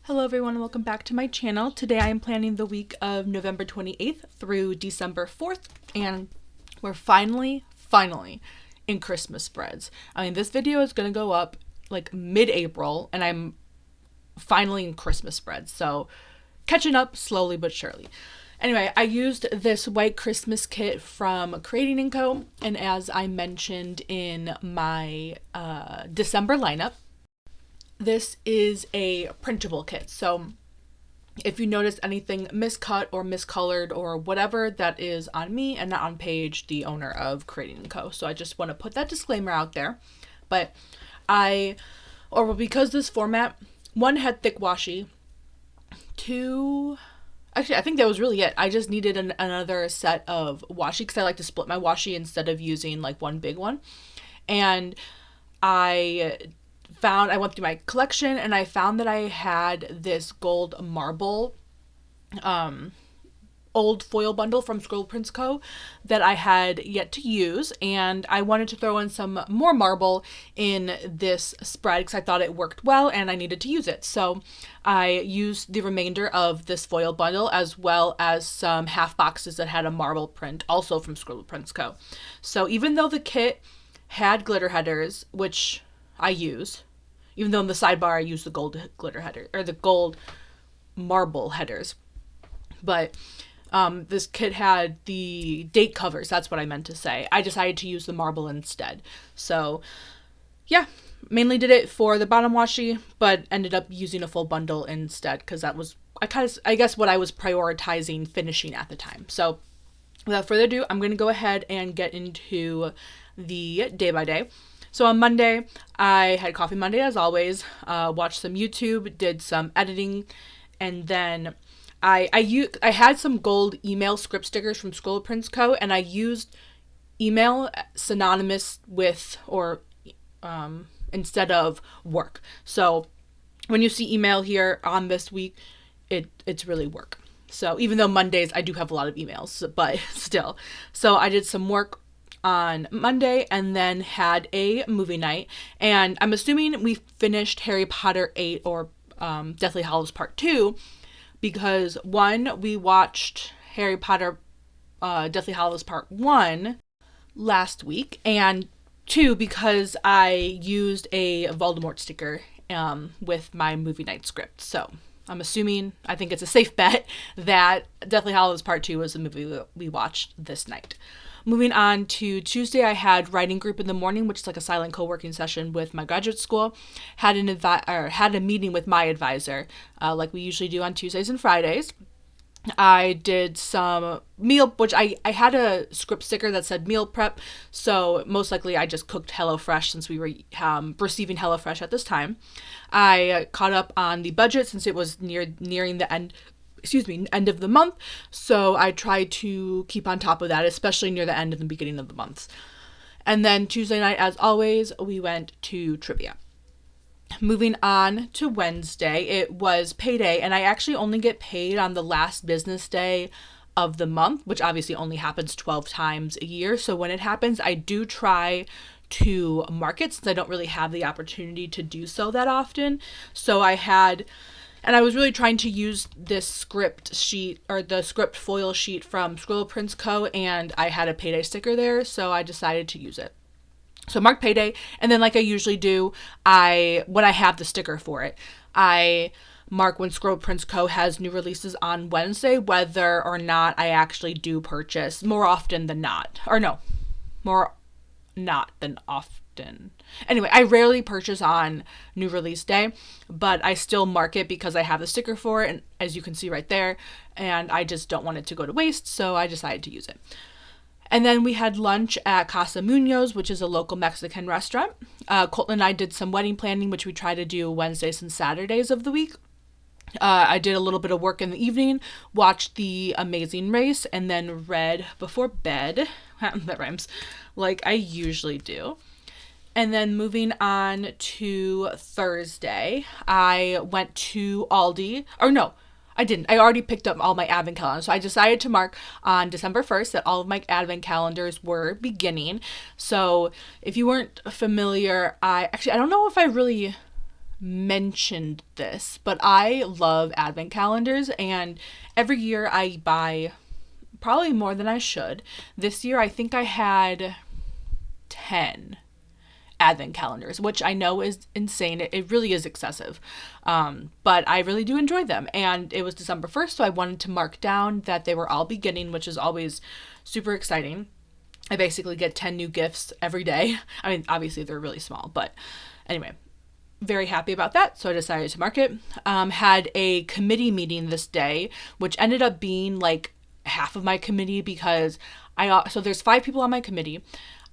Hello everyone and welcome back to my channel. Today I am planning the week of November 28th through December 4th, and we're finally in Christmas spreads. I mean, this video is going to go up like mid-April and I'm finally in Christmas spreads, so catching up slowly but surely. Anyway, I used this white Christmas kit from Scribble Co, and as I mentioned in my December lineup, this is a printable kit. So if you notice anything miscut or miscolored or whatever, that is on me and not on Paige, the owner of Scribble Co. So I just want to put that disclaimer out there. But because this format, one, had thick washi, two, actually I think that was really it. I just needed another set of washi because I like to split my washi instead of using like one big one. And I went through my collection and I found that I had this gold marble old foil bundle from Scribble Prints Co that I had yet to use, and I wanted to throw in some more marble in this spread because I thought it worked well and I needed to use it. So I used the remainder of this foil bundle as well as some half boxes that had a marble print, also from Scribble Prints Co. So even though the kit had glitter headers, which I use, even though in the sidebar I use the gold glitter header or the gold marble headers, but this kit had the date covers. That's what I meant to say. I decided to use the marble instead. So yeah, mainly did it for the bottom washi, but ended up using a full bundle instead because that was I guess what I was prioritizing finishing at the time. So without further ado, I'm going to go ahead and get into the day by day. So on Monday, I had Coffee Monday as always, watched some YouTube, did some editing, and then I had some gold email script stickers from Scribble Prints Co, and I used email synonymous with or instead of work. So when you see email here on this week, it's really work. So even though Mondays I do have a lot of emails, but still. So I did some work on Monday and then had a movie night, and I'm assuming we finished Harry Potter 8 or Deathly Hallows Part 2 because one, we watched Harry Potter Deathly Hallows Part 1 last week, and two, because I used a Voldemort sticker with my movie night script. So I'm assuming, I think it's a safe bet that Deathly Hallows Part 2 was the movie we watched this night. Moving on to Tuesday, I had writing group in the morning, which is like a silent co-working session with my graduate school. Had a meeting with my advisor, like we usually do on Tuesdays and Fridays. I did some meal, which I had a script sticker that said meal prep, so most likely I just cooked HelloFresh since we were receiving HelloFresh at this time. I caught up on the budget since it was nearing the end of the month, so I tried to keep on top of that, especially near the end and the beginning of the months. And then Tuesday night, as always, we went to trivia. Moving on to Wednesday, it was payday, and I actually only get paid on the last business day of the month, which obviously only happens 12 times a year. So when it happens, I do try to mark it since I don't really have the opportunity to do so that often. So I was really trying to use this script sheet or the script foil sheet from Scribble Prints Co, and I had a payday sticker there, so I decided to use it. So mark payday, and then like I usually do, when I have the sticker for it, I mark when Scribble Prints Co has new releases on Wednesday, whether or not I actually do purchase, more often than not. Or no, more not than often. Anyway, I rarely purchase on new release day, but I still mark it because I have the sticker for it, and as you can see right there, and I just don't want it to go to waste, so I decided to use it. And then we had lunch at Casa Munoz, which is a local Mexican restaurant. Colton and I did some wedding planning, which we try to do Wednesdays and Saturdays of the week. I did a little bit of work in the evening, watched The Amazing Race, and then read before bed. That rhymes. Like I usually do. And then moving on to Thursday, I went to Aldi. Or no, I didn't. I already picked up all my advent calendars. So I decided to mark on December 1st that all of my advent calendars were beginning. So if you weren't familiar, I don't know if I really mentioned this, but I love advent calendars, and every year I buy probably more than I should. This year I think I had 10 advent calendars, which I know is insane. It really is excessive. But I really do enjoy them. And it was December 1st, so I wanted to mark down that they were all beginning, which is always super exciting. I basically get 10 new gifts every day. I mean, obviously they're really small, but anyway, very happy about that. So I decided to mark it. Had a committee meeting this day, which ended up being like half of my committee because so there's 5 people on my committee.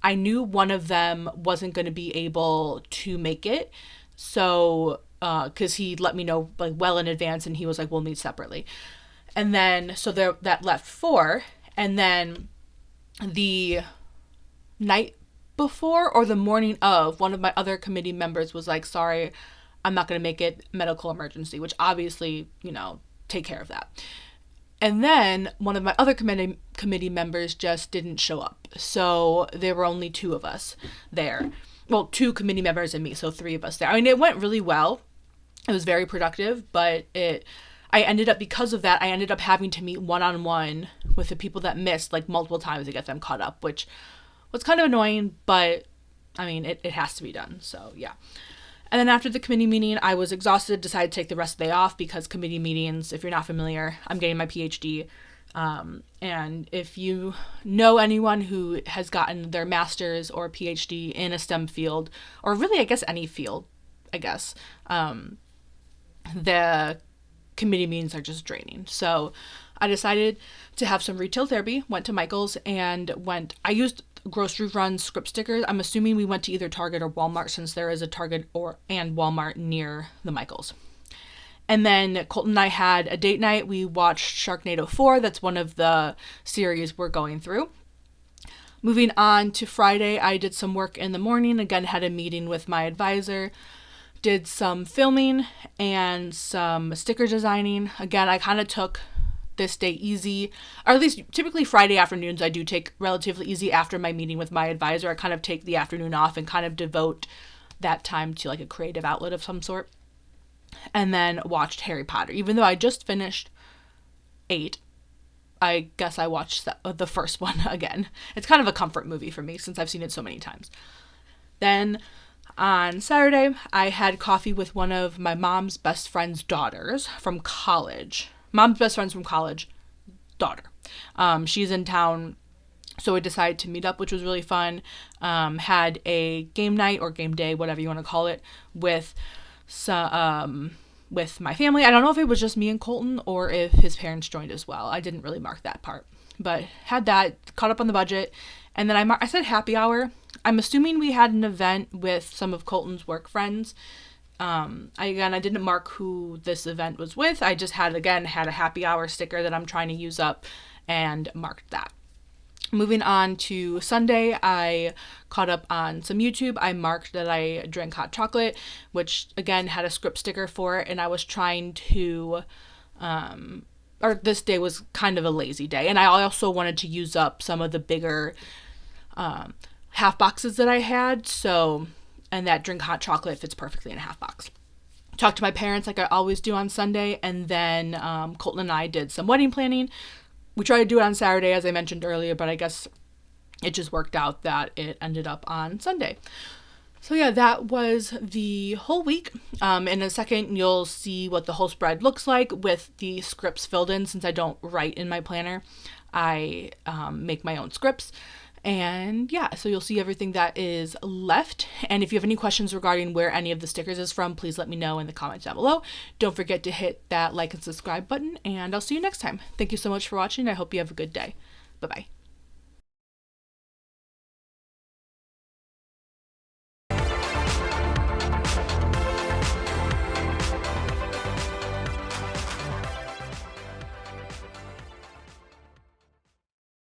I knew one of them wasn't going to be able to make it. So, cause he let me know like well in advance, and he was like, we'll meet separately. And then, so that left 4. And then the night before or the morning of, one of my other committee members was like, sorry, I'm not going to make it, medical emergency, which obviously, take care of that. And then one of my other committee members just didn't show up. So there were only 2 of us there. Well, 2 committee members and me, so 3 of us there. I mean, it went really well. It was very productive, but because of that, I ended up having to meet one-on-one with the people that missed like multiple times to get them caught up, which was kind of annoying, but I mean, it has to be done. So yeah. And then after the committee meeting, I was exhausted, decided to take the rest of the day off because committee meetings, if you're not familiar, I'm getting my PhD. And if you know anyone who has gotten their master's or PhD in a STEM field, or really, I guess, any field, the committee meetings are just draining. So I decided to have some retail therapy, went to Michael's and I used grocery run script stickers. I'm assuming we went to either Target or Walmart since there is a Target and Walmart near the Michael's. And then Colton and I had a date night. We watched Sharknado 4. That's one of the series we're going through. Moving on to Friday, I did some work in the morning. Again, had a meeting with my advisor. Did some filming and some sticker designing. Again, I kind of took this day easy, or at least typically Friday afternoons I do take relatively easy after my meeting with my advisor. I kind of take the afternoon off and kind of devote that time to like a creative outlet of some sort. And then watched Harry Potter. Even though I just finished 8, I guess I watched the first one again. It's kind of a comfort movie for me since I've seen it so many times. Then on Saturday, I had coffee with one of my mom's best friend's daughters from college. Mom's best friends from college, daughter. She's in town, so we decided to meet up, which was really fun. Had a game night or game day, whatever you want to call it, with my family. I don't know if it was just me and Colton or if his parents joined as well. I didn't really mark that part, but had that, caught up on the budget. And then I said happy hour. I'm assuming we had an event with some of Colton's work friends. I didn't mark who this event was with. I just had a happy hour sticker that I'm trying to use up and marked that. Moving on to Sunday, I caught up on some YouTube. I marked that I drank hot chocolate, which again had a script sticker for it, and I was trying to, this day was kind of a lazy day, and I also wanted to use up some of the bigger half boxes that I had, and that drink hot chocolate fits perfectly in a half box. Talked to my parents like I always do on Sunday, and then Colton and I did some wedding planning. We tried to do it on Saturday, as I mentioned earlier, but I guess it just worked out that it ended up on Sunday. So yeah, that was the whole week. In a second, you'll see what the whole spread looks like with the scripts filled in. Since I don't write in my planner, I make my own scripts. And yeah, so you'll see everything that is left. And if you have any questions regarding where any of the stickers is from, please let me know in the comments down below. Don't forget to hit that like and subscribe button, and I'll see you next time. Thank you so much for watching. I hope you have a good day. Bye-bye.